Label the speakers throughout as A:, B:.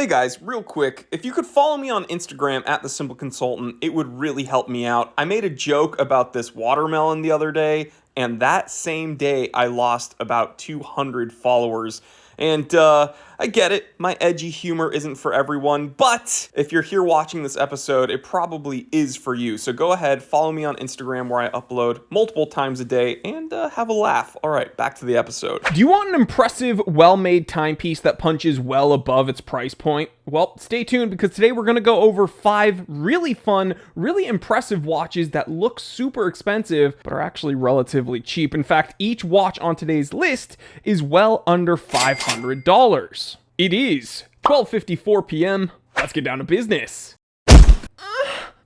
A: Hey guys, real quick, if you could follow me on Instagram at The Simple Consultant, it would really help me out. I made a joke about this watermelon the other day, and that same day I lost about 200 followers. And I get it, my edgy humor isn't for everyone, but if you're here watching this episode, it probably is for you. So go ahead, follow me on Instagram where I upload multiple times a day and have a laugh. All right, back to the episode.
B: Do you want an impressive, well-made timepiece that punches well above its price point? Well, stay tuned because today we're going to go over 5 really fun, really impressive watches that look super expensive but are actually relatively cheap. In fact, each watch on today's list is well under $500. It is 12:54 p.m. Let's get down to business.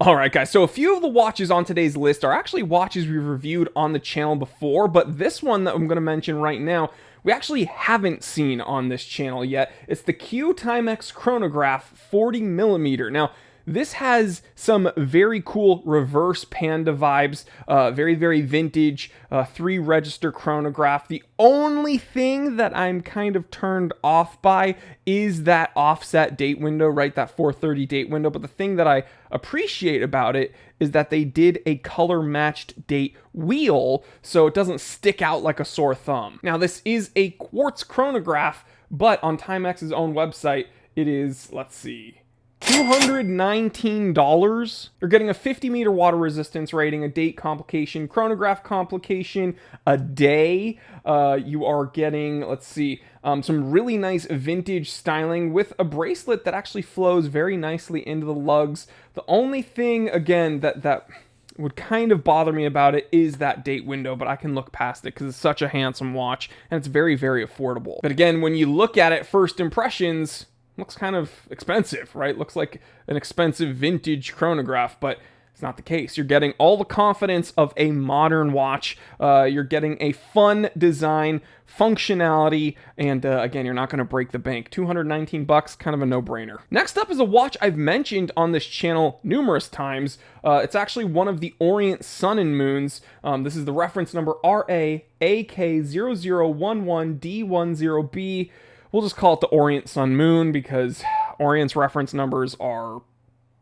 B: Alright guys, so a few of the watches on today's list are actually watches we've reviewed on the channel before, but this one that I'm going to mention right now, we actually haven't seen on this channel yet. It's the Timex chronograph 40mm. Now, this has some very cool reverse panda vibes, very, very vintage, 3-register chronograph. The only thing that I'm kind of turned off by is that offset date window, right? That 4:30 date window. But the thing that I appreciate about it is that they did a color matched date wheel, so it doesn't stick out like a sore thumb. Now, this is a quartz chronograph, but on Timex's own website, it is, let's see, $219. You're getting a 50-meter water resistance rating, a date complication, chronograph complication, a day. You are getting, let's see, some really nice vintage styling with a bracelet that actually flows very nicely into the lugs. The only thing, again, that would kind of bother me about it is that date window, but I can look past it because it's such a handsome watch and it's very, very affordable. But again, when you look at it, first impressions, looks kind of expensive, right? Looks like an expensive vintage chronograph, but it's not the case. You're getting all the confidence of a modern watch. You're getting a fun design, functionality, and again, you're not going to break the bank. $219, kind of a no-brainer. Next up is a watch I've mentioned on this channel numerous times. It's actually one of the Orient Sun and Moons. This is the reference number RAAK0011D10B. We'll just call it the Orient Sun Moon because Orient's reference numbers are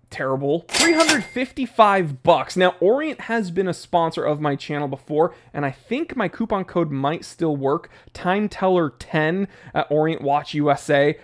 B: terrible. $355. Now, Orient has been a sponsor of my channel before, and I think my coupon code might still work. TimeTeller10 at Orient Watch USA.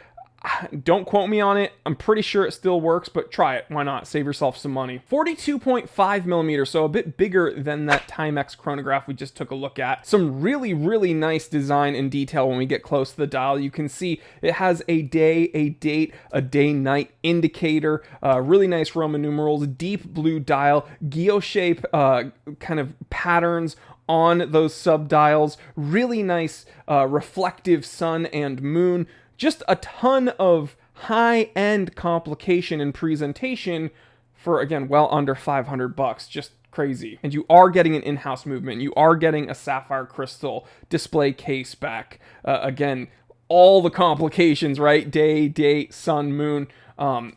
B: Don't quote me on it. I'm pretty sure it still works, but try it. Why not? Save yourself some money. 42.5mm, so a bit bigger than that Timex chronograph we just took a look at. Some really, really nice design and detail when we get close to the dial. You can see it has a day, a date, a day-night indicator, really nice Roman numerals, deep blue dial, guillot-shape kind of patterns on those sub-dials, really nice reflective sun and moon. Just a ton of high-end complication and presentation for, again, well under $500. Just crazy. And you are getting an in-house movement. You are getting a sapphire crystal display case back. Again, all the complications, right? Day, date, sun, moon.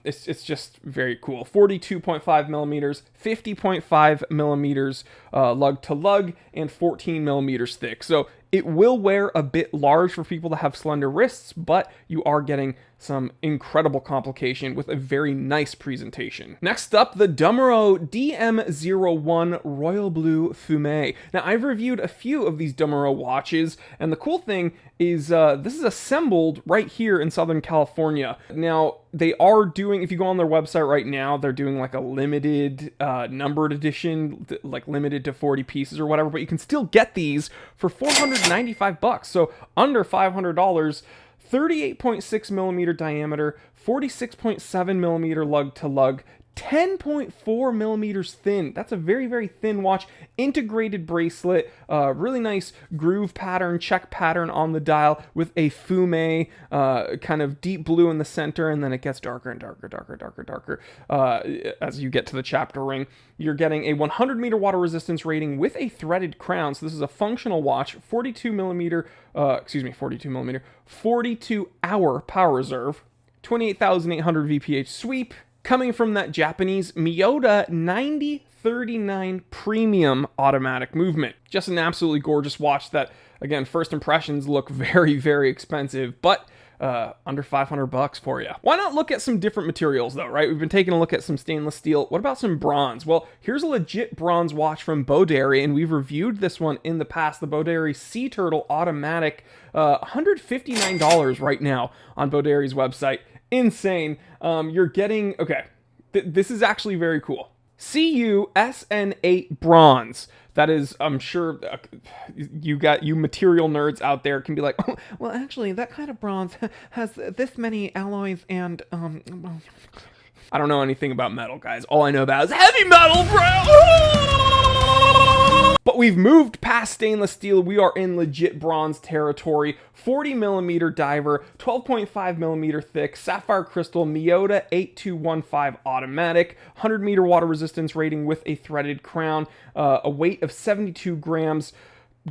B: It's just very cool. 42.5mm, 50.5mm lug to lug, and 14mm thick. So it will wear a bit large for people that have slender wrists, but you are getting some incredible complication with a very nice presentation. Next up, the Dumoreau DM01 Royal Blue Fumé. Now, I've reviewed a few of these Dumoreau watches, and the cool thing is this is assembled right here in Southern California. Now, they are doing, if you go on their website right now, they're doing like a limited numbered edition, like limited to 40 pieces or whatever, but you can still get these for $495, so under $500. 38.6mm diameter, 46.7mm lug to lug, 10.4mm thin. That's a very, very thin watch. Integrated bracelet, really nice groove pattern, check pattern on the dial with a fume, kind of deep blue in the center, and then it gets darker and darker, darker as you get to the chapter ring. You're getting a 100-meter water resistance rating with a threaded crown. So this is a functional watch, 42-hour power reserve, 28,800 VPH sweep, coming from that Japanese Miyota 9039 Premium automatic movement. Just an absolutely gorgeous watch that, again, first impressions look very, very expensive, but under 500 bucks for you. Why not look at some different materials though, right? We've been taking a look at some stainless steel. What about some bronze? Well, here's a legit bronze watch from Boderry, and we've reviewed this one in the past, the Boderry Sea Turtle Automatic, $159 right now on Boderry's website. Insane. You're getting, okay, this is actually very cool. CU SN8 bronze. That is, I'm sure you material nerds out there can be like, oh, well, actually, that kind of bronze has this many alloys and, I don't know anything about metal, guys. All I know about is heavy metal, bro! But we've moved past stainless steel. We are in legit bronze territory. 40 millimeter diver, 12.5 millimeter thick, sapphire crystal, Miyota 8215 automatic, 100 meter water resistance rating with a threaded crown, a weight of 72 grams.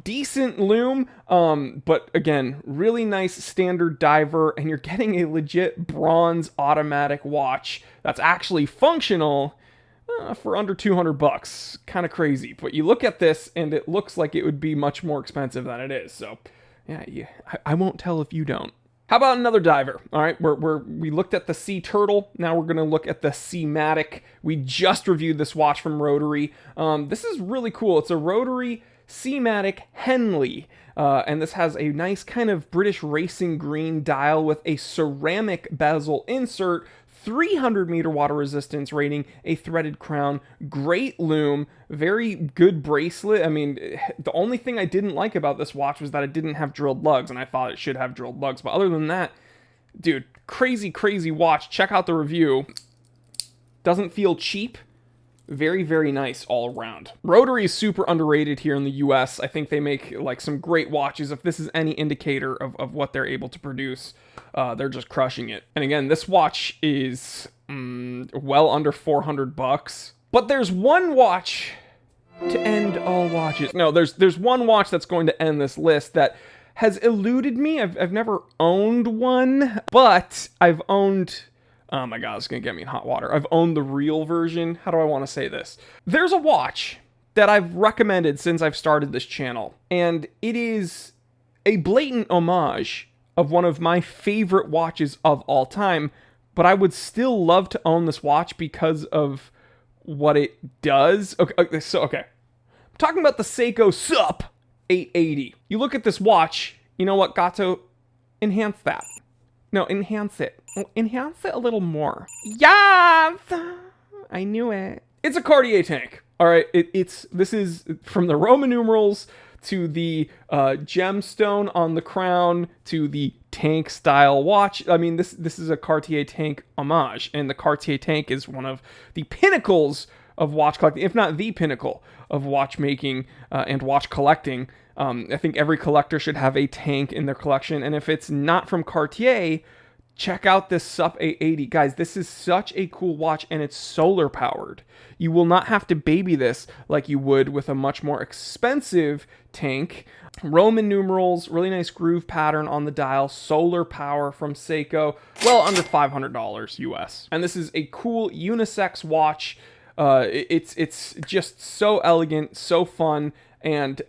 B: Decent loom, but again, really nice standard diver, and you're getting a legit bronze automatic watch that's actually functional for under 200 bucks. Kind of crazy, but you look at this and it looks like it would be much more expensive than it is. So yeah, I won't tell if you don't. How about another diver? All right, we looked at the Sea Turtle. Now we're going to look at the Seamatic. We just reviewed this watch from Rotary. This is really cool. It's a Rotary Seamatic Henley. And this has a nice kind of British racing green dial with a ceramic bezel insert, 300 meter water resistance rating, a threaded crown, great loom, very good bracelet. I mean, the only thing I didn't like about this watch was that it didn't have drilled lugs, and I thought it should have drilled lugs. But other than that, dude, crazy, crazy watch. Check out the review. Doesn't feel cheap. Very, very nice all around. Rotary is super underrated here in the US. I think they make like some great watches. If this is any indicator of what they're able to produce, they're just crushing it. And again, this watch is well under 400 bucks. But there's one watch to end all watches. No, there's one watch that's going to end this list that has eluded me. I've never owned one, but I've owned... Oh my god, it's going to get me in hot water. I've owned the real version. How do I want to say this? There's a watch that I've recommended since I've started this channel, and it is a blatant homage of one of my favorite watches of all time, but I would still love to own this watch because of what it does. Okay. I'm talking about the Seiko SUP880. You look at this watch, you know what, Gato? Enhance that. No, enhance it. Enhance it a little more. Yes! I knew it. It's a Cartier tank. All right, this is from the Roman numerals to the gemstone on the crown to the tank style watch. I mean, this is a Cartier tank homage, and the Cartier tank is one of the pinnacles of watch collecting, if not the pinnacle of watchmaking and watch collecting. I think every collector should have a tank in their collection, and if it's not from Cartier, check out this SUP880. Guys, this is such a cool watch, and it's solar powered. You will not have to baby this like you would with a much more expensive tank. Roman numerals, really nice groove pattern on the dial, solar power from Seiko, well under $500 US. And this is a cool unisex watch. It's just so elegant, so fun, and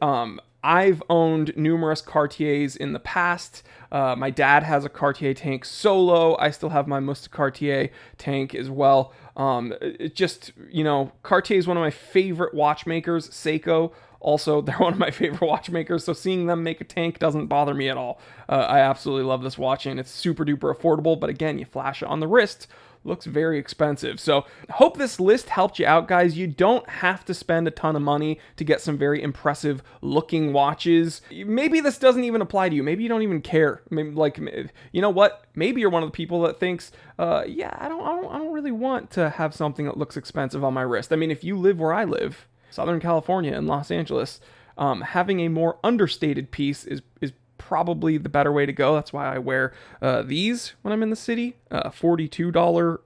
B: I've owned numerous Cartiers in the past. My dad has a Cartier tank solo. I still have my Musta Cartier tank as well. It just, you know, Cartier is one of my favorite watchmakers. Seiko, also, they're one of my favorite watchmakers. So seeing them make a tank doesn't bother me at all. I absolutely love this watch, and it's super duper affordable. But again, you flash it on the wrist. Looks very expensive. So hope this list helped you out, guys. You don't have to spend a ton of money to get some very impressive looking watches. Maybe this doesn't even apply to you. Maybe you don't even care. Maybe, like, you know what? Maybe you're one of the people that thinks, yeah, I don't really want to have something that looks expensive on my wrist. I mean, if you live where I live, Southern California and Los Angeles, having a more understated piece is probably the better way to go. That's why I wear these when I'm in the city, $42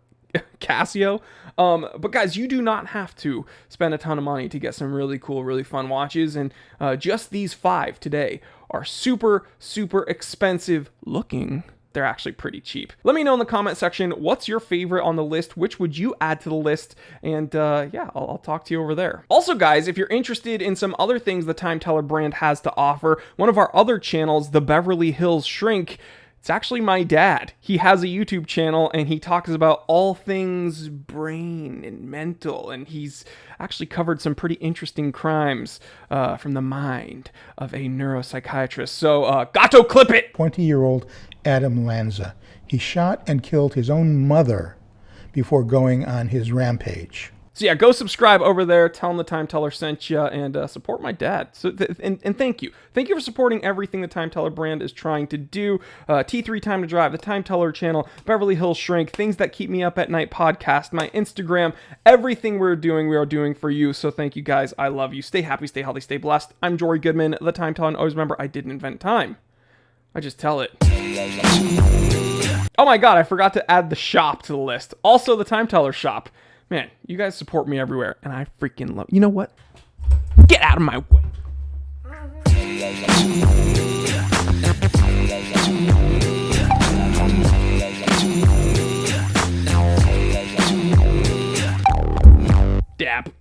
B: Casio. But guys, you do not have to spend a ton of money to get some really cool, really fun watches. And just these 5 today are super, super expensive looking. They're actually pretty cheap. Let me know in the comment section, what's your favorite on the list? Which would you add to the list? And yeah, I'll talk to you over there. Also, guys, if you're interested in some other things the Time Teller brand has to offer, one of our other channels, the Beverly Hills Shrink, It's actually my dad. He has a YouTube channel and he talks about all things brain and mental, and he's actually covered some pretty interesting crimes from the mind of a neuropsychiatrist. So, Gato, clip it!
C: 20-year-old Adam Lanza. He shot and killed his own mother before going on his rampage.
B: So yeah, go subscribe over there, tell him the Time Teller sent you, and support my dad. So and thank you. Thank you for supporting everything the Time Teller brand is trying to do. T3 Time to Drive, the Time Teller channel, Beverly Hills Shrink, Things That Keep Me Up at Night podcast, my Instagram, everything we are doing for you. So thank you guys. I love you. Stay happy, stay healthy, stay blessed. I'm Jory Goodman, the Time Teller, and always remember, I didn't invent time. I just tell it. Oh my god, I forgot to add the shop to the list. Also the Time Teller shop. Man, you guys support me everywhere, and I freaking love... You know what? Get out of my way. Dab.